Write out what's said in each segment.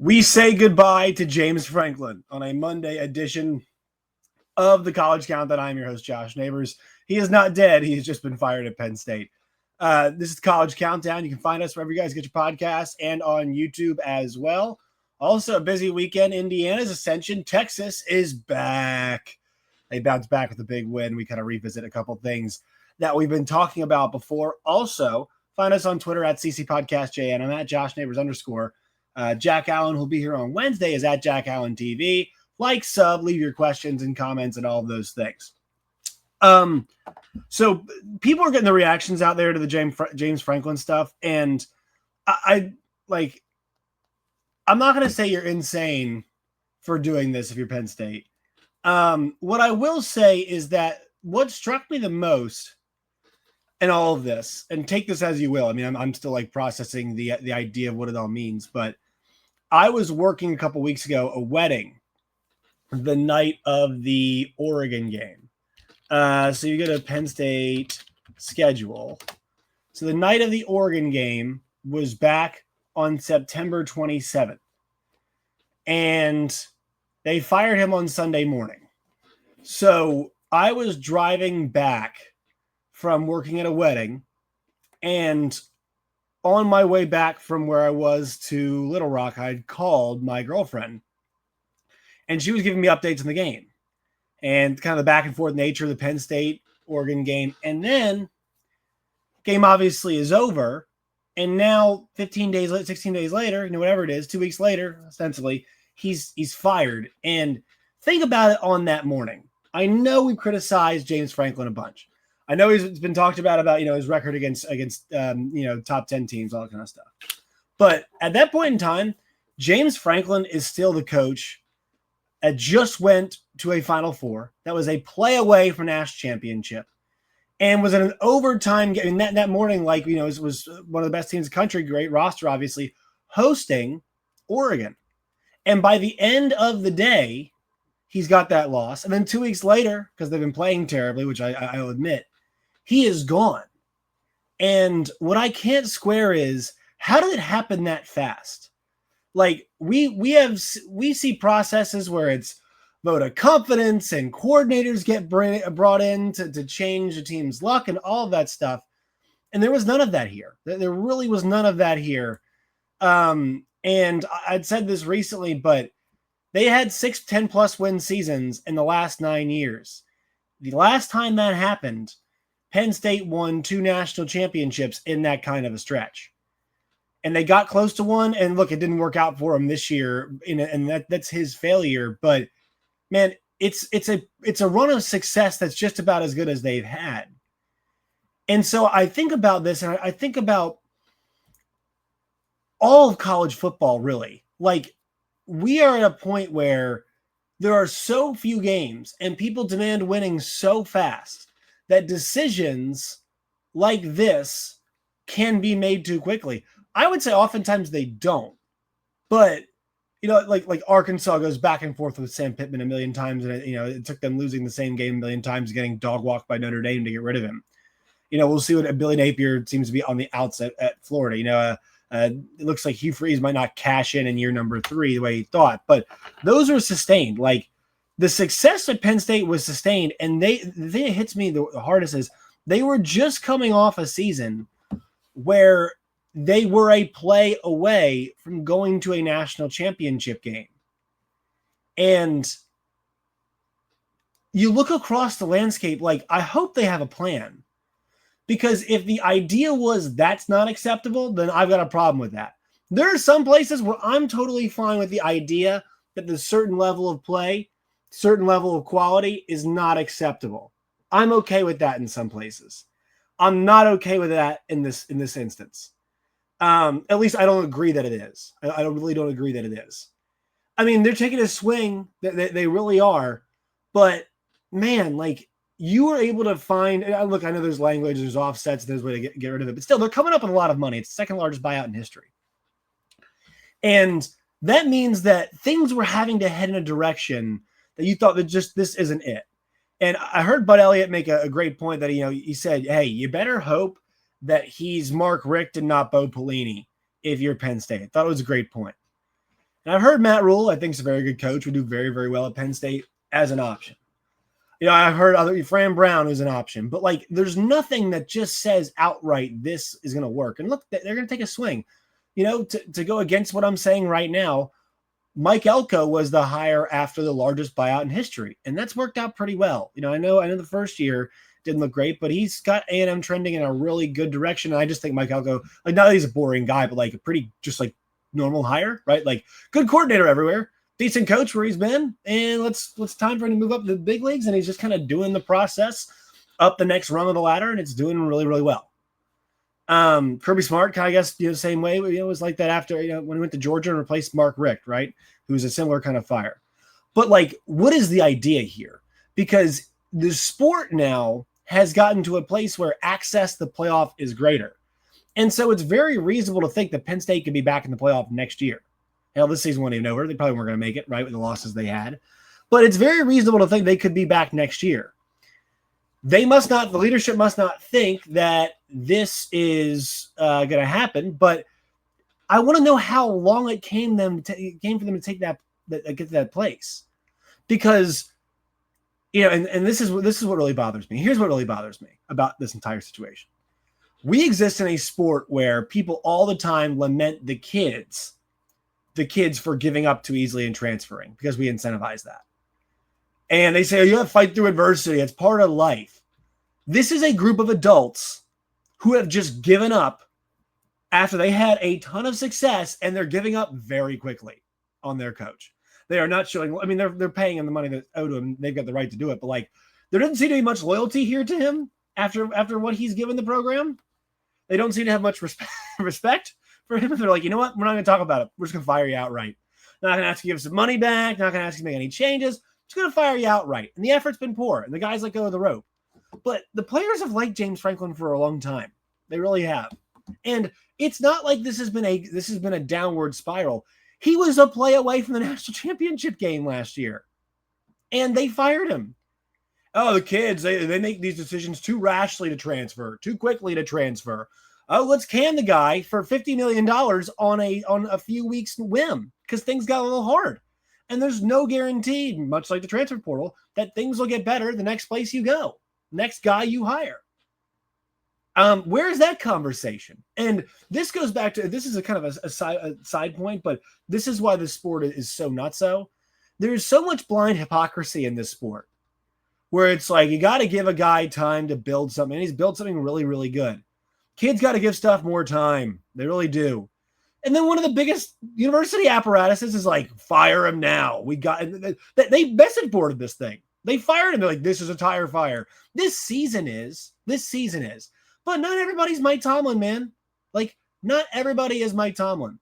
We say goodbye to James Franklin on a Monday edition of the College Countdown. I'm your host, Josh Neighbors. He is not dead. He has just been fired at Penn State. This is College Countdown. You can find us wherever you guys get your podcasts and on YouTube as well. Also, a busy weekend. Indiana's ascension. Texas is back. They bounced back with a big win. We kind of revisit a couple things that we've been talking about before. Also, find us on Twitter at CCPodcastJN. I'm at Josh Neighbors _. Jack Allen, who'll be here on Wednesday, is at Jack Allen TV. Like, sub, leave your questions and comments and all of those things. So people are getting the reactions out there to the James Franklin stuff, and I'm not going to say you're insane for doing this if you're Penn State. What I will say is that what struck me the most in all of this, and take this as you will. I mean, I'm still processing the idea of what it all means, but I was working a couple weeks ago, a wedding, the night of the Oregon game. So you go to Penn State schedule. So the night of the Oregon game was back on September 27th. And they fired him on Sunday morning. So I was driving back from working at a wedding, and on my way back from where I was to Little Rock, I'd called my girlfriend, and she was giving me updates on the game and kind of the back and forth nature of the Penn State Oregon game. And then game obviously is over. And now 16 days later, whatever it is, 2 weeks later, ostensibly, he's fired. And think about it on that morning. I know we criticized James Franklin a bunch. I know he's been talked about his record against top 10 teams, all that kind of stuff. But at that point in time, James Franklin is still the coach that just went to a Final Four. That was a play away from national championship, and was in an overtime game that morning. It was one of the best teams in the country, great roster, obviously, hosting Oregon. And by the end of the day, he's got that loss. And then 2 weeks later, because they've been playing terribly, which I'll admit, he is gone. And what I can't square is, how did it happen that fast? We see processes where it's vote of confidence and coordinators get brought in to change the team's luck and all of that stuff. And there was none of that here. There really was none of that here. And I'd said this recently, but they had 6 10-plus win seasons in the last 9 years. The last time that happened, Penn State won 2 national championships in that kind of a stretch. And they got close to one, and look, it didn't work out for them this year, and that's his failure. But man, it's a run of success that's just about as good as they've had. And so I think about this, and I think about all of college football, really. We are at a point where there are so few games, and people demand winning so fast that decisions like this can be made too quickly. I would say oftentimes they don't, but like Arkansas goes back and forth with Sam Pittman a million times, and it took them losing the same game a million times, getting dog walked by Notre Dame to get rid of him. We'll see what Billy Napier seems to be on the outs at Florida. It looks like Hugh Freeze might not cash in year number 3 the way he thought, but those were sustained. The success at Penn State was sustained, and the thing that hits me the hardest is they were just coming off a season where they were a play away from going to a national championship game. And you look across the landscape, I hope they have a plan. Because if the idea was that's not acceptable, then I've got a problem with that. There are some places where I'm totally fine with the idea that the certain level of play, certain level of quality is not acceptable. I'm okay with that in some places. I'm not okay with that in this instance. At least I don't agree that it is. I really don't agree that it is. I mean, they're taking a swing. They really are. But, man, you were able to find – look, I know there's language, there's offsets, there's a way to get rid of it. But still, they're coming up with a lot of money. It's the second largest buyout in history. And that means that things were having to head in a direction that you thought that just this isn't it. And I heard Bud Elliott make a great point that, he said, hey, you better hope that he's Mark Richt and not Bo Pelini if you're Penn State. I thought it was a great point. And I've heard Matt Rule, I think, is a very good coach, would do very, very well at Penn State as an option. I've heard other Fran Brown is an option, but like there's nothing that just says outright this is going to work. And look, they're going to take a swing. To go against what I'm saying right now, Mike Elko was the hire after the largest buyout in history, and that's worked out pretty well. I know the first year didn't look great, but he's got A&M trending in a really good direction. And I just think Mike Elko, like, not that he's a boring guy, but like a pretty just like normal hire, right? Like good coordinator everywhere. Decent coach where he's been, and it's time for him to move up to the big leagues, and he's just kind of doing the process up the next rung of the ladder, and it's doing really, really well. Kirby Smart, I guess, same way. It was like that after when he went to Georgia and replaced Mark Richt, right? Who was a similar kind of fire. But like, what is the idea here? Because the sport now has gotten to a place where access to the playoff is greater, and so it's very reasonable to think that Penn State could be back in the playoff next year. Hell, this season wasn't even over. They probably weren't going to make it, right, with the losses they had. But it's very reasonable to think they could be back next year. The leadership must not think that this is going to happen, but I want to know how long it came for them to take get to that place. Because, and this is what really bothers me. Here's what really bothers me about this entire situation. We exist in a sport where people all the time lament the kids for giving up too easily and transferring because we incentivize that. And they say, you have to fight through adversity. It's part of life. This is a group of adults who have just given up after they had a ton of success, and they're giving up very quickly on their coach. They are not showing, they're paying him the money that's owed to him. They've got the right to do it. But like, there doesn't seem to be much loyalty here to him after what he's given the program. They don't seem to have much respect for him. They're like, you know what? We're not going to talk about it. We're just going to fire you outright. Not going to ask you to give some money back. Not going to ask you to make any changes. Just going to fire you outright. And the effort's been poor. And the guys let go of the rope. But the players have liked James Franklin for a long time. They really have. And it's not like this has been a downward spiral. He was a play away from the national championship game last year. And they fired him. Oh, the kids, they make these decisions too rashly to transfer, too quickly to transfer. Oh, let's can the guy for $50 million on a few weeks whim because things got a little hard. And there's no guarantee, much like the transfer portal, that things will get better the next place you go, next guy you hire. Where's that conversation? And this goes back to, this is a kind of a side point, but this is why this sport is so nutso. There's so much blind hypocrisy in this sport where it's like you got to give a guy time to build something, and he's built something really, really good. Kids got to give stuff more time. They really do. And then one of the biggest university apparatuses is like, fire him now. They message boarded this thing. They fired him. They're like, this is a tire fire. This season is. But not everybody's Mike Tomlin, man. Like, not everybody is Mike Tomlin.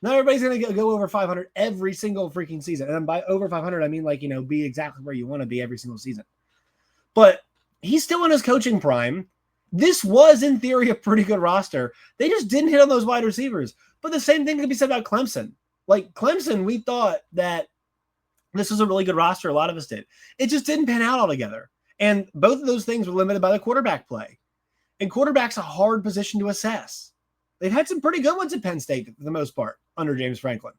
Not everybody's going to go over 500 every single freaking season. And by over 500, I mean like, be exactly where you want to be every single season. But he's still in his coaching prime. This was, in theory, a pretty good roster. They just didn't hit on those wide receivers. But the same thing could be said about Clemson. Like, Clemson, we thought that this was a really good roster. A lot of us did. It just didn't pan out altogether. And both of those things were limited by the quarterback play. And quarterback's a hard position to assess. They've had some pretty good ones at Penn State for the most part under James Franklin.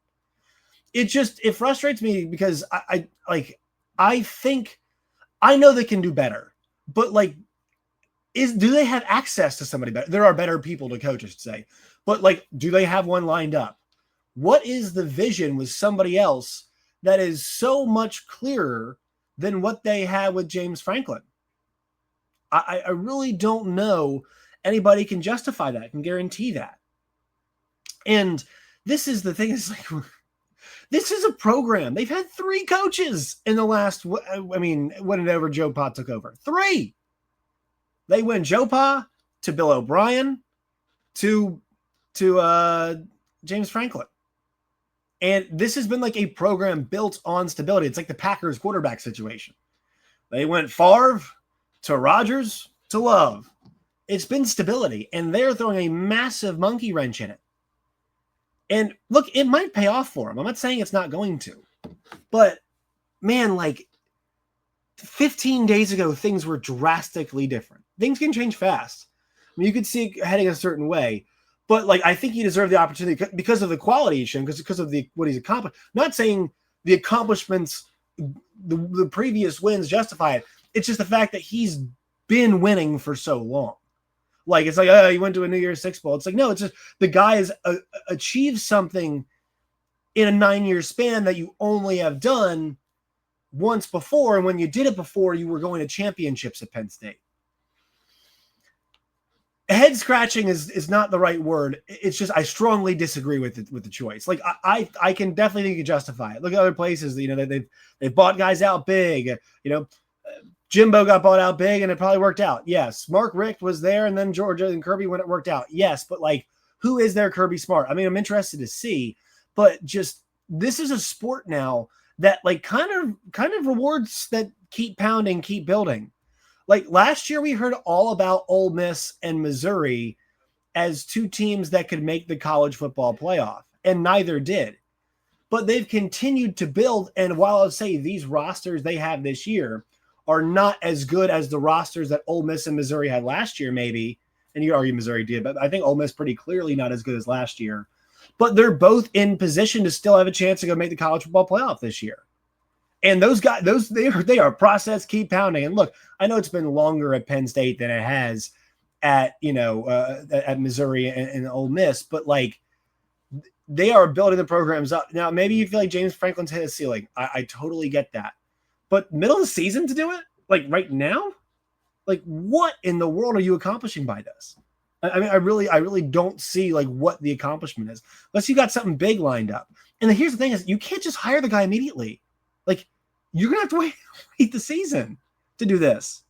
It frustrates me because I think I know they can do better, but like, do they have access to somebody better? There are better people to coach, I should say, but like, do they have one lined up? What is the vision with somebody else that is so much clearer than what they had with James Franklin? I really don't know anybody can justify that, can guarantee that. And this is the thing, is like, this is a program. They've had 3 coaches in the last, whenever Joe Pa took over. 3. They went Joe Pa to Bill O'Brien to James Franklin. And this has been like a program built on stability. It's like the Packers quarterback situation. They went Favre to Rodgers to Love. It's been stability, and they're throwing a massive monkey wrench in it. And look, it might pay off for them. I'm not saying it's not going to. But, man, like 15 days ago, things were drastically different. Things can change fast. I mean, you could see it heading a certain way. But like, I think he deserved the opportunity because of the quality he's shown, because of what he's accomplished. Not saying the accomplishments, the previous wins justify it. It's just the fact that he's been winning for so long. Like, it's like, oh, he went to a New Year's Six Bowl. It's like, no, it's just the guy has achieved something in a 9-year span that you only have done once before. And when you did it before, you were going to championships at Penn State. Head scratching is not the right word. It's just, I strongly disagree with the choice. Like, I can definitely think you justify it. Look at other places, they've bought guys out big, Jimbo got bought out big and it probably worked out. Yes. Mark Richt was there and then Georgia and Kirby when it worked out. Yes. But like, who is their Kirby Smart? I mean, I'm interested to see, but just, this is a sport now that like kind of rewards that keep pounding, keep building. Like last year we heard all about Ole Miss and Missouri as two teams that could make the college football playoff, and neither did. But they've continued to build. And while I'll say these rosters they have this year are not as good as the rosters that Ole Miss and Missouri had last year, maybe, and you argue Missouri did, but I think Ole Miss pretty clearly not as good as last year. But they're both in position to still have a chance to go make the college football playoff this year. And those guys, they are process, keep pounding. And look, I know it's been longer at Penn State than it has at at Missouri and Ole Miss, but like they are building the programs up. Now, maybe you feel like James Franklin's hit a ceiling. I totally get that. But middle of the season to do it, like right now, like what in the world are you accomplishing by this? I mean, I really don't see like what the accomplishment is, unless you got something big lined up. And here's the thing: is you can't just hire the guy immediately. Like you're gonna have to wait the season to do this.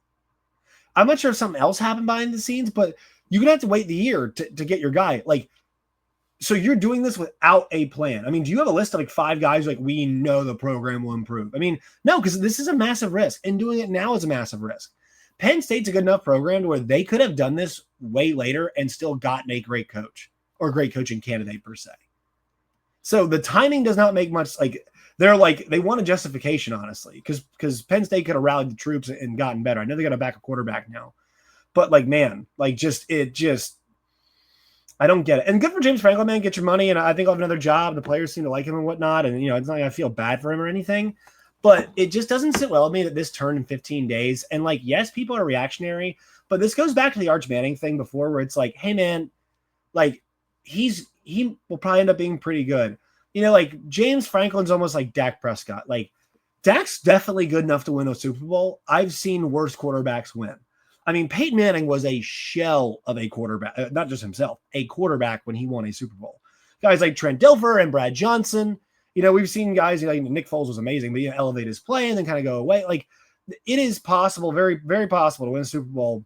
I'm not sure if something else happened behind the scenes, but you're gonna have to wait the year to get your guy. Like, so you're doing this without a plan. I mean, do you have a list of like 5 guys like we know the program will improve? I mean, no, because this is a massive risk, and doing it now is a massive risk. Penn State's a good enough program to where they could have done this way later and still gotten a great coach or great coaching candidate per se. So the timing does not make much. Like they want a justification, honestly, because Penn State could have rallied the troops and gotten better. I know they got a backup quarterback now, but like, man, like I don't get it. And good for James Franklin, man. Get your money, and I think I'll have another job. The players seem to like him and whatnot, and it's not like I feel bad for him or anything. But it just doesn't sit well with me that this turned in 15 days. And like, yes, people are reactionary, but this goes back to the Arch Manning thing before, where it's like, hey man, like he will probably end up being pretty good. Like James Franklin's almost like Dak Prescott. Like Dak's definitely good enough to win a Super Bowl. I've seen worse quarterbacks win. I mean, Peyton Manning was a shell of a quarterback, not just himself, a quarterback when he won a Super Bowl. Guys like Trent Dilfer and Brad Johnson. We've seen guys, like Nick Foles was amazing, but elevate his play and then kind of go away. Like it is possible, very, very possible to win a Super Bowl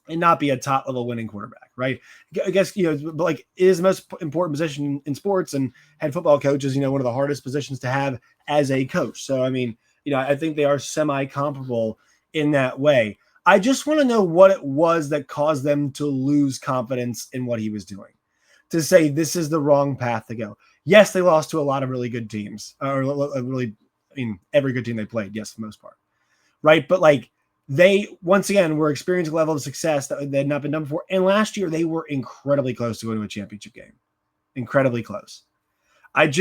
and not be a top level winning quarterback, right? I guess, but like it is the most important position in sports, and head football coach is, one of the hardest positions to have as a coach. So, I mean, I think they are semi-comparable in that way. I just want to know what it was that caused them to lose confidence in what he was doing, to say this is the wrong path to go. Yes, they lost to a lot of really good teams, or really, every good team they played. Yes, for the most part. Right. But like they, once again, were experiencing a level of success that had not been done before. And last year they were incredibly close to going to a championship game. Incredibly close. They've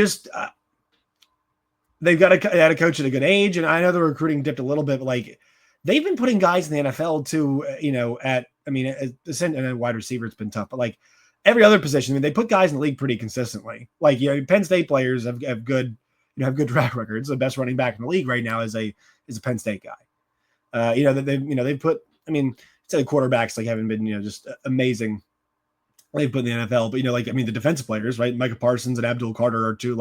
got a coach at a good age. And I know the recruiting dipped a little bit, but like they've been putting guys in the NFL too, and a wide receiver, it's been tough, but like, every other position, they put guys in the league pretty consistently. Like, Penn State players have good track records. The best running back in the league right now is a Penn State guy. They've put, the quarterbacks like haven't been, just amazing. They've put in the NFL, but the defensive players, right? Micah Parsons and Abdul Carter are two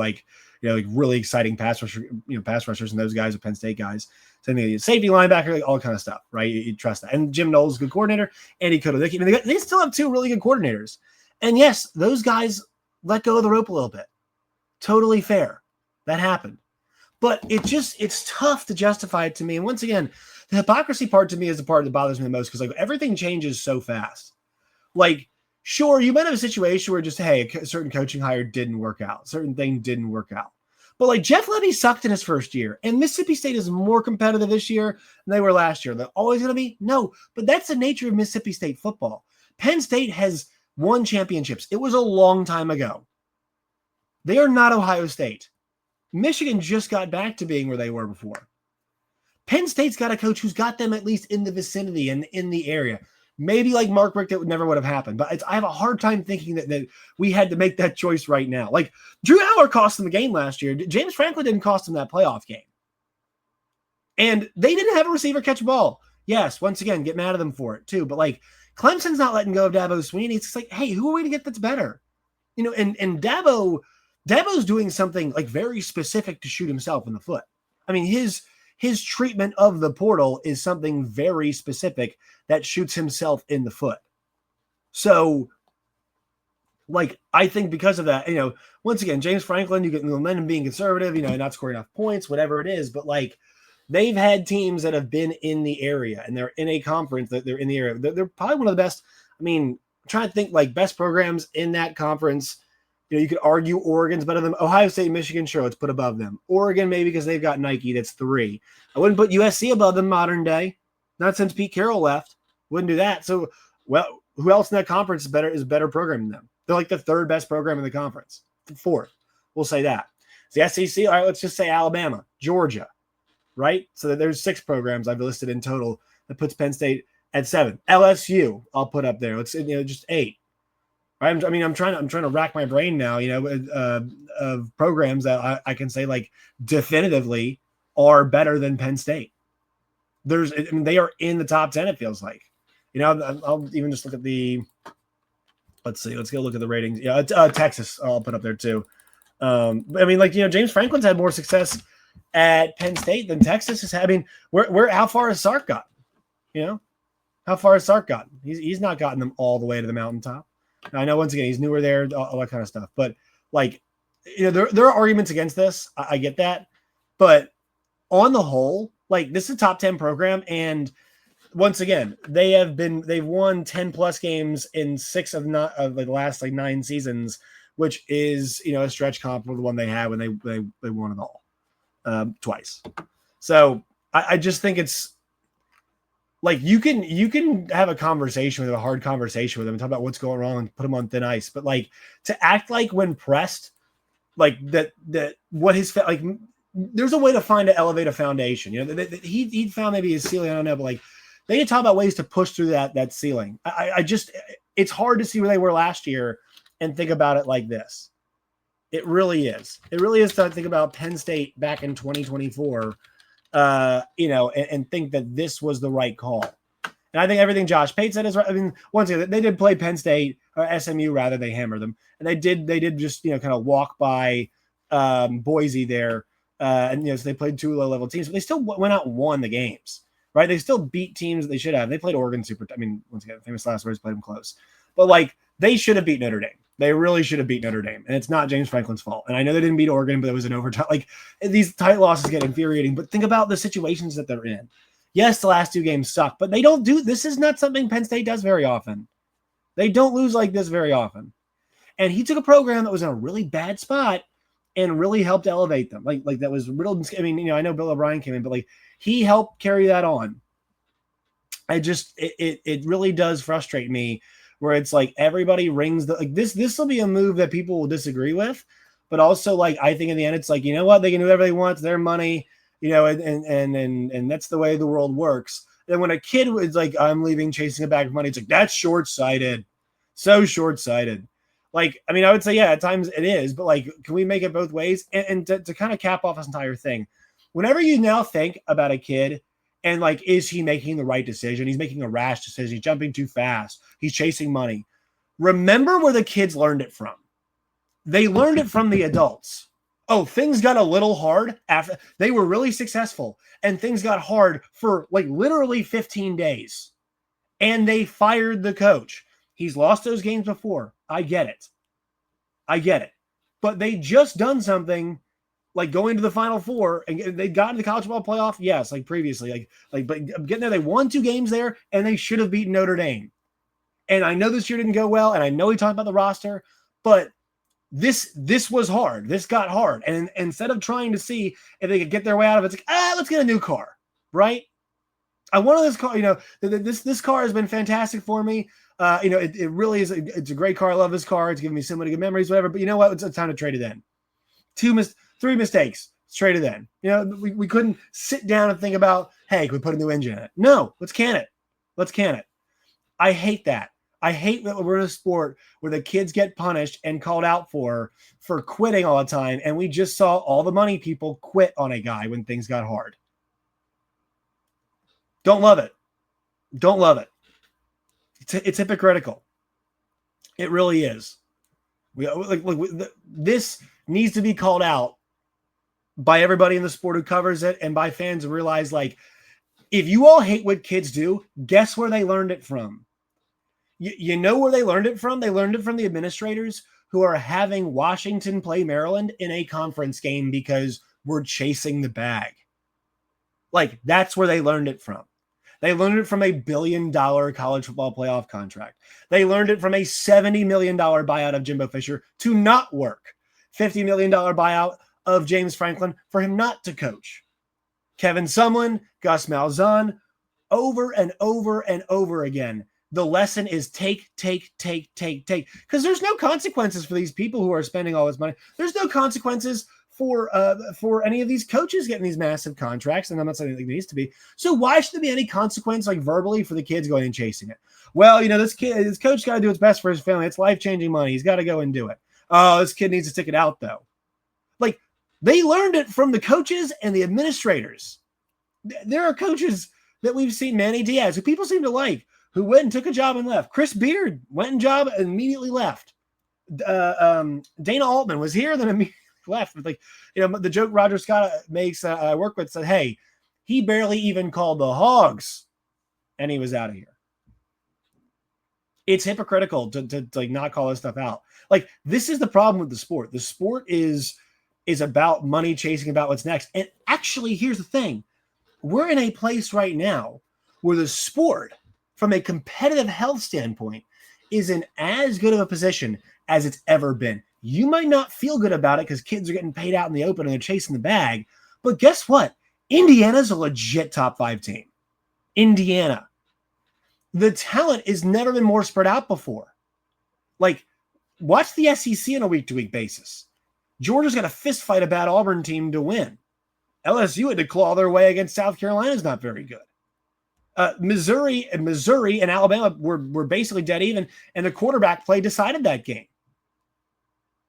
really exciting pass rushers, and those guys are Penn State guys. Same thing, safety, linebacker, like all kind of stuff, right? You trust that. And Jim Knowles is a good coordinator, and he could have. They still have 2 really good coordinators. And yes, those guys let go of the rope a little bit. Totally fair. That happened. But it's tough to justify it to me. And once again, the hypocrisy part to me is the part that bothers me the most, because like everything changes so fast. Like, sure, you might have a situation where just, hey, a certain coaching hire didn't work out. Certain thing didn't work out. But like Jeff Lebby sucked in his first year, and Mississippi State is more competitive this year than they were last year. They're always going to be? No, but that's the nature of Mississippi State football. Penn State has won championships. It was a long time ago. They are not Ohio State. Michigan just got back to being where they were before. Penn State's got a coach who's got them at least in the vicinity and in the area. Maybe like Mark Richt, that never would have happened. But I have a hard time thinking that we had to make that choice right now. Like, Drew Aller cost them the game last year. James Franklin didn't cost them that playoff game. And they didn't have a receiver catch a ball. Yes, once again, get mad at them for it too. But like, Clemson's not letting go of Dabo Swinney. It's just like, hey, who are we to get that's better? You know, and Dabo's doing something like very specific to shoot himself in the foot. I mean, his treatment of the portal is something very specific that shoots himself in the foot. So, like, I think because of that, you know, once again, James Franklin, you get momentum being conservative, you know, not scoring enough points, whatever it is. But like, they've had teams that have been in the area and they're in a conference that they're in the area. They're probably one of the best. I mean, I'm trying to think like best programs in that conference. You know, you could argue Oregon's better than Ohio State, Michigan. Sure, let's put above them. Oregon, maybe because they've got Nike. That's 3. I wouldn't put USC above them modern day. Not since Pete Carroll left. Wouldn't do that. So, well, who else in that conference is better program than them? They're like the 3rd best program in the conference. 4th. We'll say that. It's the SEC. All right, let's just say Alabama, Georgia, right? So there's 6 programs I've listed in total. That puts Penn State at 7. LSU, I'll put up there. Let's just 8. I'm trying to rack my brain now, of programs that I can say like definitively are better than Penn State. They are in the top 10. It feels like, I'll even just look at let's go look at the ratings. Yeah. Texas, I'll put up there too. James Franklin's had more success at Penn State than Texas has had. I mean, how far has Sark gotten? How far has Sark gotten? He's not gotten them all the way to the mountaintop. I know, once again, he's newer there, all that kind of stuff. But, there are arguments against this. I get that. But on the whole, this is a top 10 program. And once again, they've won 10-plus games in 6 of the last, 9 seasons, which is, a stretch comparable to the one they had when they won it all twice. So I just think it's, you can have a conversation with him, a hard conversation with him and talk about what's going wrong and put him on thin ice. But to act like when pressed, there's a way to elevate a foundation. He found maybe his ceiling. I don't know, but they can talk about ways to push through that ceiling. It's hard to see where they were last year and think about it like this. It really is. It really is to think about Penn State back in 2024. And think that this was the right call. And I think everything Josh Pate said is right. I mean, once again, they did play Penn State or SMU rather. They hammered them, and they did just kind of walk by Boise there, and so they played 2 low level teams, but they still went out and won the games, right? They still beat teams that they should have. They played Oregon once again, famous last words, played them close, but they should have beat Notre Dame. They really should have beat Notre Dame, and it's not James Franklin's fault. And I know they didn't beat Oregon, but it was an overtime. These tight losses get infuriating, but think about the situations that they're in. Yes, the last 2 games suck, but they don't do – this is not something Penn State does very often. They don't lose like this very often. And he took a program that was in a really bad spot and really helped elevate them. That was real – I know Bill O'Brien came in, but he helped carry that on. It really does frustrate me where it's everybody rings this will be a move that people will disagree with, but also I think in the end it's you know what, they can do whatever they want, it's their money, and that's the way the world works. And when a kid was I'm leaving chasing a bag of money, it's that's short-sighted, so short-sighted. I would say yeah, at times it is, but can we make it both ways? And to kind of cap off this entire thing, whenever you now think about a kid and is he making the right decision? He's making a rash decision. He's jumping too fast. He's chasing money. Remember where the kids learned it from. They learned it from the adults. Oh, things got a little hard after they were really successful, and things got hard for literally 15 days. And they fired the coach. He's lost those games before. I get it. But they just done something going to the Final Four, and they got into the college football playoff. Yes, previously, but getting there, they won 2 games there, and they should have beaten Notre Dame. And I know this year didn't go well, and I know he talked about the roster, but this was hard. This got hard, and instead of trying to see if they could get their way out of it, it's let's get a new car, right? I wanted this car. This car has been fantastic for me. It really is. It's a great car. I love this car. It's giving me so many good memories, whatever. But you know what? It's time to trade it in. 3 mistakes. Let's trade it in. We couldn't sit down and think about, hey, can we put a new engine in it? No, let's can it. Let's can it. I hate that. I hate that we're in a sport where the kids get punished and called out for quitting all the time. And we just saw all the money people quit on a guy when things got hard. Don't love it. Don't love it. It's hypocritical. It really is. This needs to be called out by everybody in the sport who covers it and by fans who realize, if you all hate what kids do, guess where they learned it from? You know where they learned it from? They learned it from the administrators who are having Washington play Maryland in a conference game because we're chasing the bag. That's where they learned it from. They learned it from a $1 billion college football playoff contract. They learned it from a $70 million buyout of Jimbo Fisher to not work. $50 million buyout of James Franklin for him not to coach. Kevin Sumlin, Gus Malzahn, over and over and over again. The lesson is take. Because there's no consequences for these people who are spending all this money. There's no consequences for any of these coaches getting these massive contracts, and I'm not saying it needs to be. So why should there be any consequence, verbally, for the kids going and chasing it? Well, this coach got to do what's best for his family. It's life-changing money. He's got to go and do it. Oh, this kid needs to stick it out, though. They learned it from the coaches and the administrators. There are coaches that we've seen, Manny Diaz, who people seem to like, who went and took a job and left. Chris Beard went and job and immediately left. Dana Altman was here, then immediately left. The joke Roger Scott makes, I work with, said, hey, he barely even called the Hogs, and he was out of here. It's hypocritical to not call this stuff out. This is the problem with the sport. The sport is about money chasing, about what's next. And actually, here's the thing. We're in a place right now where the sport, from a competitive health standpoint, is in as good of a position as it's ever been. You might not feel good about it because kids are getting paid out in the open and they're chasing the bag. But guess what? Indiana's a legit top 5 team. Indiana. The talent has never been more spread out before. Watch the SEC on a week-to-week basis. Georgia's got a fist fight a bad Auburn team to win. LSU had to claw their way against South Carolina's not very good. Missouri and Alabama were basically dead even, and the quarterback play decided that game.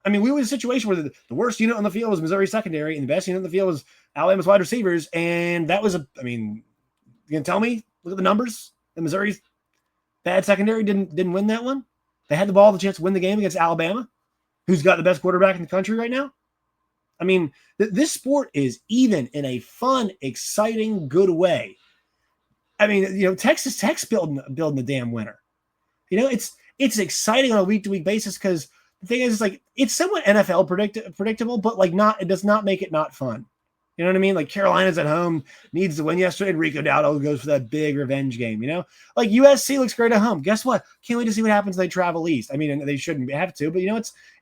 We were in a situation where the worst unit on the field was Missouri secondary, and the best unit on the field was Alabama's wide receivers, and that was you can tell me, look at the numbers, that Missouri's bad secondary didn't win that one? They had the ball, the chance to win the game against Alabama, who's got the best quarterback in the country right now. This sport is even in a fun, exciting, good way. Texas Tech's building the damn winner. It's exciting on a week-to-week basis because the thing is, it's somewhat NFL predictable, but not, it does not make it not fun. You know what I mean? Carolina's at home, needs to win yesterday, and Rico Dowdle goes for that big revenge game, USC looks great at home. Guess what? Can't wait to see what happens when they travel east. They shouldn't have to, but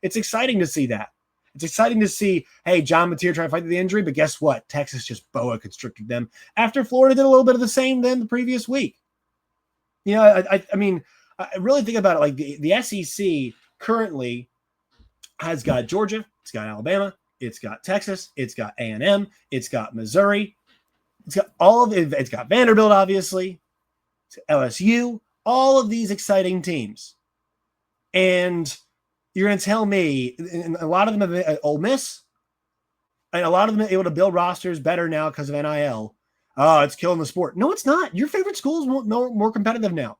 it's exciting to see that. It's exciting to see, hey, John Mateer trying to fight the injury, but guess what? Texas just boa constricted them after Florida did a little bit of the same then the previous week. I really think about it. The SEC currently has got Georgia, it's got Alabama, it's got Texas, it's got A&M, it's got Missouri, it's got it's got Vanderbilt, obviously, it's got LSU, all of these exciting teams. And you're going to tell me, and a lot of them have Ole Miss, and a lot of them are able to build rosters better now because of NIL. Oh, it's killing the sport. No, it's not. Your favorite school is more competitive now.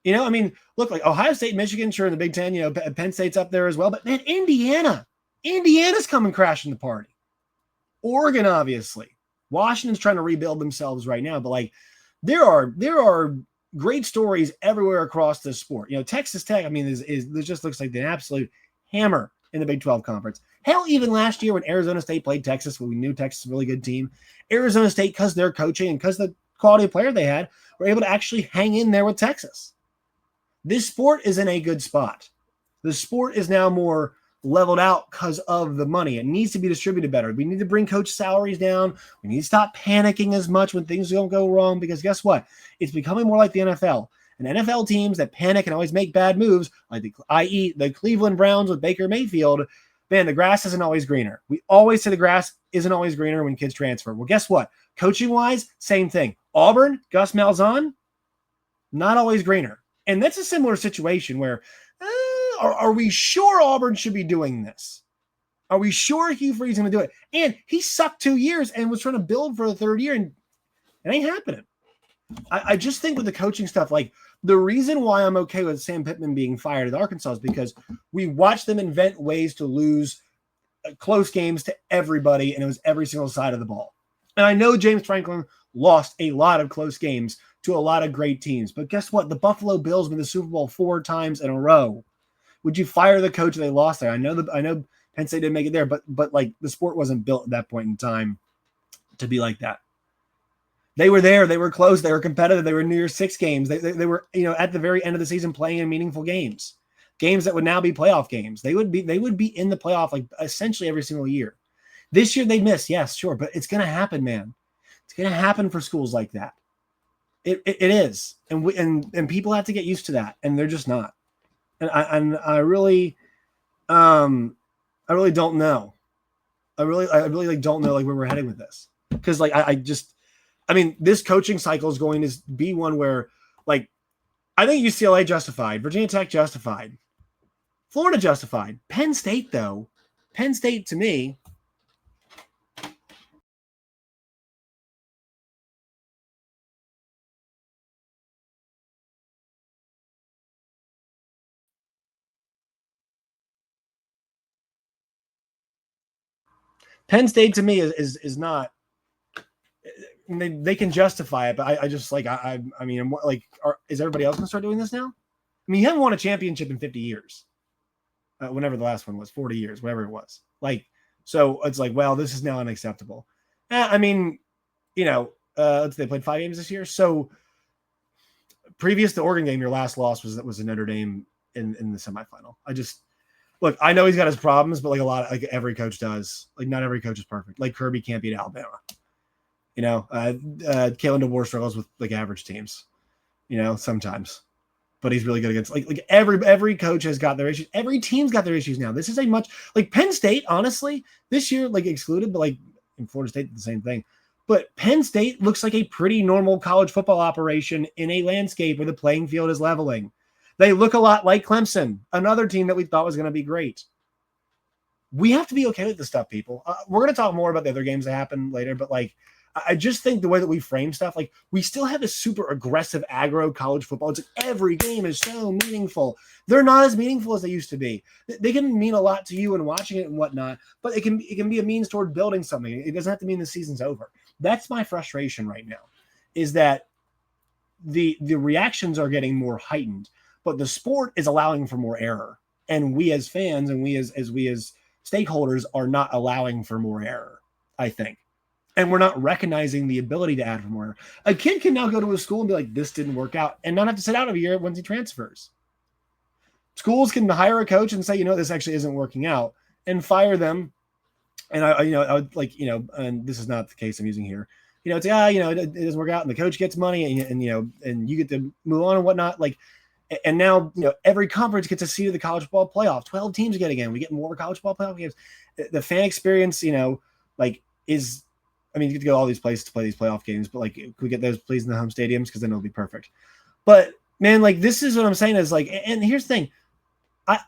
Look, Ohio State, Michigan, sure, in the Big Ten, Penn State's up there as well. But man, Indiana's coming crashing the party. Oregon, obviously. Washington's trying to rebuild themselves right now. But there are great stories everywhere across this sport. Texas Tech, is just looks like an absolute hammer in the Big 12 conference. Hell, even last year when Arizona State played Texas, when we knew Texas was a really good team, Arizona State, because their coaching and because the quality of player they had, were able to actually hang in there with Texas. This sport is in a good spot. The sport is now more leveled out because of the money. It needs to be distributed better. We need to bring coach salaries down. We need to stop panicking as much when things don't go wrong, because guess what? It's becoming more like the NFL. And NFL teams that panic and always make bad moves, like i.e. the Cleveland Browns with Baker Mayfield, man, the grass isn't always greener. We always say the grass isn't always greener when kids transfer. Well, guess what? Coaching-wise, same thing. Auburn, Gus Malzahn, not always greener. And that's a similar situation where, are we sure Auburn should be doing this? Are we sure Hugh Freeze is going to do it? And he sucked 2 years and was trying to build for the third year, and it ain't happening. I just think with the coaching stuff, like the reason why I'm okay with Sam Pittman being fired at Arkansas is because we watched them invent ways to lose close games to everybody, and it was every single side of the ball. And I know James Franklin lost a lot of close games to a lot of great teams, but guess what? The Buffalo Bills won the Super Bowl 4 times in a row. Would you fire the coach if they lost there? I know Penn State didn't make it there, but like the sport wasn't built at that point in time to be like that. They were there, they were close, they were competitive, they were New Year's Six games. They were, at the very end of the season playing in meaningful games that would now be playoff games. They would be in the playoff like essentially every single year. This year they miss, yes, sure, but it's gonna happen, man. It's gonna happen for schools like that. It is, and people have to get used to that, and they're just not. And I really don't know. I really like don't know like where we're heading with this, because like I mean, this coaching cycle is going to be one where, like, I think UCLA justified, Virginia Tech justified, Florida justified. Penn State, though, to me, is not. They can justify it, but I just like I mean, I'm like, is everybody else gonna start doing this now? I mean, you haven't won a championship in 50 years. Whenever the last one was, 40 years, whatever it was. Like, so it's like, well, this is now unacceptable. I mean, they played 5 games this year. So previous to the Oregon game, your last loss was in Notre Dame in the semifinal. Look, I know he's got his problems, but like every coach does. Like, not every coach is perfect. Like Kirby can't beat Alabama. Kalen DeBoer struggles with like average teams, sometimes, but he's really good against like every coach has got their issues. Every team's got their issues now. This is a much like Penn State, honestly, this year, like excluded, but like in Florida State, the same thing. But Penn State looks like a pretty normal college football operation in a landscape where the playing field is leveling. They look a lot like Clemson, another team that we thought was going to be great. We have to be okay with this stuff, people. We're going to talk more about the other games that happen later, but like, I just think the way that we frame stuff, like we still have a super aggressive aggro college football. It's like every game is so meaningful. They're not as meaningful as they used to be. They can mean a lot to you and watching it and whatnot, but it can be a means toward building something. It doesn't have to mean the season's over. That's my frustration right now, is that the reactions are getting more heightened, but the sport is allowing for more error. And we as fans and we as stakeholders are not allowing for more error, I think. And we're not recognizing the ability to add for more. A kid can now go to a school and be like, this didn't work out, and not have to sit out of a year once he transfers. Schools can hire a coach and say, this actually isn't working out, and fire them. And I would like, and this is not the case I'm using here. It's it doesn't work out, and the coach gets money, and you get to move on and whatnot. Like, and now every conference gets a seat of the college football playoff. 12 teams get again. We get more college football playoff games. The fan experience, is. I mean, you get to go to all these places to play these playoff games, but like, could we get those please in the home stadiums? Because then it'll be perfect. But man, like, this is what I'm saying is like, and here's the thing, I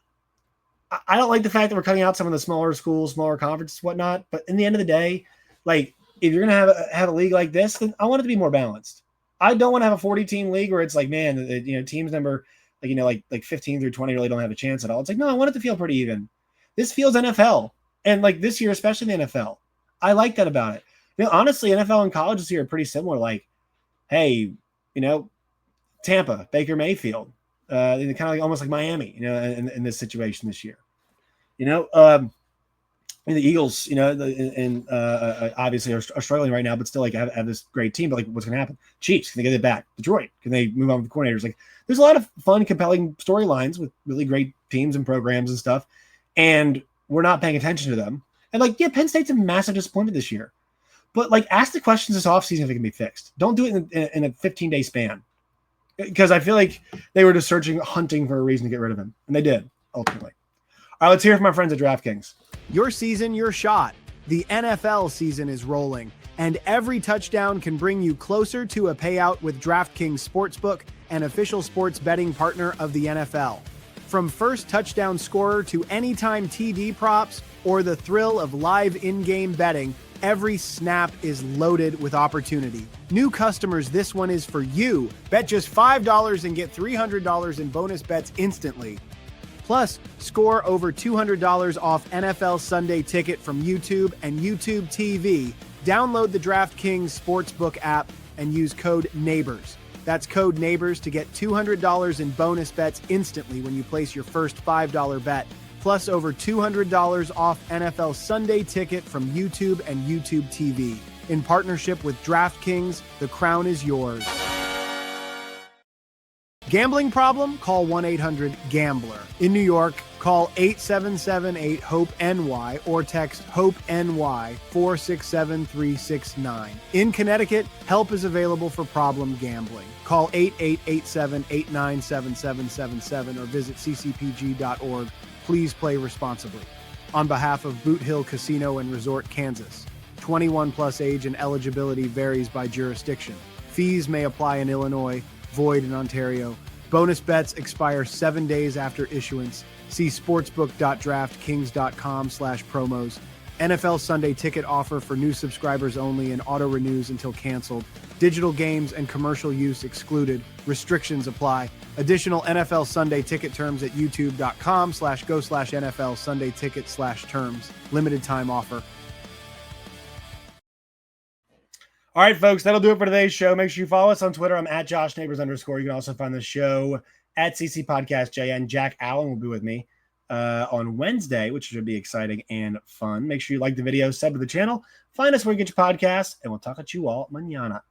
don't like the fact that we're cutting out some of the smaller schools, smaller conferences, whatnot. But in the end of the day, like, if you're gonna have a league like this, then I want it to be more balanced. I don't want to have a 40-team league where it's like, man, teams number like 15 through 20 really don't have a chance at all. It's like, no, I want it to feel pretty even. This feels NFL, and like this year, especially the NFL, I like that about it. Honestly, NFL and college this year are pretty similar. Like, hey, Tampa, Baker Mayfield, kind of like almost like Miami, in this situation this year. And the Eagles, and obviously are struggling right now, but still like have this great team. But like, what's going to happen? Chiefs, can they get it back? Detroit, can they move on with the coordinators? Like, there's a lot of fun, compelling storylines with really great teams and programs and stuff, and we're not paying attention to them. And like, yeah, Penn State's a massive disappointment this year. But like, ask the questions this offseason if it can be fixed. Don't do it in a 15-day span. because I feel like they were just hunting for a reason to get rid of him, and they did ultimately. All right, let's hear from my friends at DraftKings. Your season, your shot. The NFL season is rolling, and every touchdown can bring you closer to a payout with DraftKings Sportsbook, an official sports betting partner of the NFL. From first touchdown scorer to anytime TD props or the thrill of live in-game betting, every snap is loaded with opportunity. New customers, this one is for you. Bet just $5 and get $300 in bonus bets instantly. Plus, score over $200 off NFL Sunday Ticket from YouTube and YouTube TV. Download the DraftKings Sportsbook app and use code NEIGHBORS. That's code NEIGHBORS to get $200 in bonus bets instantly when you place your first $5 bet. Plus over $200 off NFL Sunday Ticket from YouTube and YouTube TV. In partnership with DraftKings, the crown is yours. Gambling problem? Call 1-800-GAMBLER. In New York, call 877-8-HOPE-NY or text HOPE-NY 467-369. In Connecticut, help is available for problem gambling. Call 8887-897777 or visit ccpg.org. Please play responsibly. On behalf of Boot Hill Casino and Resort, Kansas. 21 plus age and eligibility varies by jurisdiction. Fees may apply in Illinois, void in Ontario. Bonus bets expire 7 days after issuance. See sportsbook.draftkings.com/promos. NFL Sunday Ticket offer for new subscribers only and auto renews until canceled. Digital games and commercial use excluded. Restrictions apply. Additional NFL Sunday Ticket terms at youtube.com/go/NFL Sunday Ticket/terms. Limited time offer. All right, folks, that'll do it for today's show. Make sure you follow us on Twitter. I'm at @JoshNeighbors_. You can also find the show at CC Podcast JN. Jack Allen will be with me on Wednesday, which should be exciting and fun. Make sure you like the video, sub to the channel. Find us where you get your podcasts, and we'll talk at you all mañana.